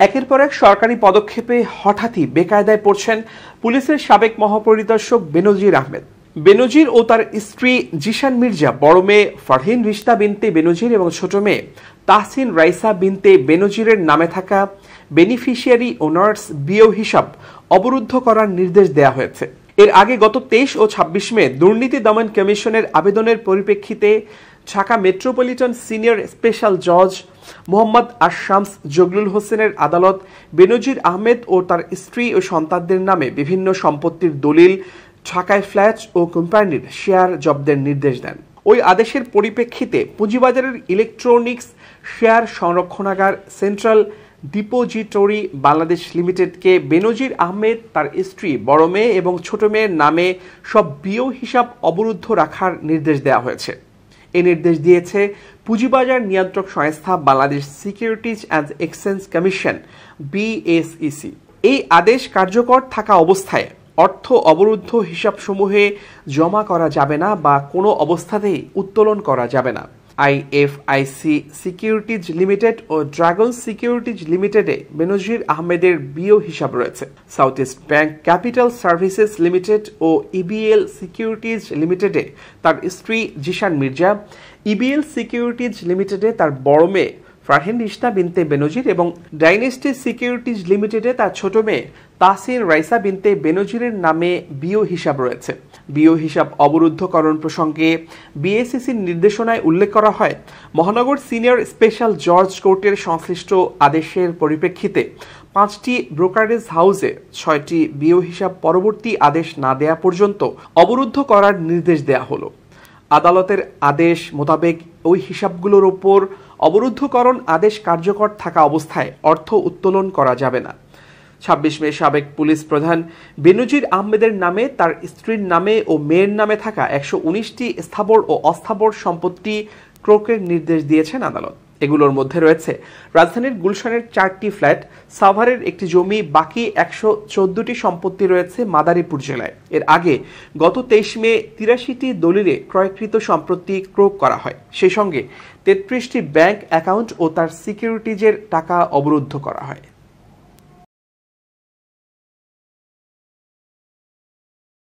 একের পর এক সরকারি পদক্ষেপে হঠাৎই বেকায়দায় পড়ছেন পুলিশের সাবেক মহাপরিদর্শক বেনজির আহমেদ। বেনজির ও তার স্ত্রী জিশান মির্জা, বড় মেয়ে ফারহিন রিশতা বিনতে বেনজির এবং ছোট মেয়ে তাহসিন রাইসা বিনতে বেনজিরের নামে থাকা বেনিফিশিয়ারি ওনার্স বিও হিসাব অবরুদ্ধ করার নির্দেশ দেওয়া হয়েছে। এর আগে গত 23 ও 26 মে দুর্নীতি দমন কমিশনের আবেদনের পরিপ্রেক্ষিতে ঢাকা মেট্রোপলিটন সিনিয়র স্পেশাল জজ মোহাম্মদ আশামস জগলুল হোসেনের আদালত বেনজির আহমেদ ও তার স্ত্রী ও সন্তানদের নামে বিভিন্ন সম্পত্তির দলিল, ঢাকায় ফ্ল্যাট ও কোম্পানির শেয়ার জব্দের নির্দেশ দেন। ওই আদেশের পরিপ্রেক্ষিতে পুঁজিবাজারের ইলেকট্রনিক্স শেয়ার সংরক্ষণাগার সেন্ট্রাল ডিপোজিটরি বাংলাদেশ লিমিটেডকে বেনজির আহমেদ, তার স্ত্রী, বড় মেয়ে এবং ছোট মেয়ের নামে সব বিও হিসাব অবরুদ্ধ রাখার নির্দেশ দেওয়া হয়েছে। এই নির্দেশ দিয়েছে পুঁজিবাজার নিয়ন্ত্রক সংস্থা Bangladesh securities and exchange commission BSEC। এই আদেশ কার্যকর থাকা অবস্থায় অর্থ অবরুদ্ধ হিসাবসমূহে জমা করা যাবে না বা কোনো অবস্থাতেই উত্তোলন করা যাবে না। IFIC সিকিউরিটিজ লিমিটেড ও ড্রাগন সিকিউরিটিজ লিমিটেডে বেনজির আহমেদের বিও হিসাব রয়েছে। South east bank capital services limited ও EBL সিকিউরিটিজ লিমিটেডে তার স্ত্রী জিশান মির্জা, EBL সিকিউরিটিজ লিমিটেডে তার বড় মেয়ে ফারহিন রিশতা বিনতে বেনজির এবং ডাইনেস্টি সিকিউরিটিজ লিমিটেডে তার ছোট মেয়ে তাহসিন রাইসা বিনতে বেনজিরের নামে বিও হিসাব রয়েছে। বিও হিসাব অবরুদ্ধকরণ প্রসঙ্গে BSECর নির্দেশনায় উল্লেখ করা হয়, মহানগর সিনিয়র স্পেশাল জজ কোর্টের সংশ্লিষ্ট আদেশের পরিপ্রেক্ষিতে 5টি ব্রোকারেজ হাউসে 6টি বিও হিসাব পরবর্তী আদেশ না দেয়া পর্যন্ত অবরুদ্ধ করার নির্দেশ দেয়া হলো। আদালতের আদেশ মোতাবেক ওই হিসাবগুলোর ওপর অবরুদ্ধকরণ আদেশ কার্যকর থাকা অবস্থায় অর্থ উত্তোলন করা যাবে না। 26 মে সাবেক পুলিশ প্রধান বেনজির আহমেদের নামে, তার স্ত্রীর নামে ও মেয়ের নামে থাকা 119টি স্থাবর ও অস্থাবর সম্পত্তি ক্রয়ের নির্দেশ দিয়েছেন আদালত। এগুলোর মধ্যে রয়েছে রাজধানীর গুলশানের 4টি ফ্ল্যাট, সাভারের একটি জমি, বাকি 114টি সম্পত্তি রয়েছে মাদারীপুর জেলায়। এর আগে গত 23 মে 83টি দলিলে ক্রয়কৃত সম্পত্তি ক্রয় করা হয়। সেই সঙ্গে 33টি ব্যাংক অ্যাকাউন্ট ও তার সিকিউরিটিজের টাকা অবরুদ্ধ করা হয়।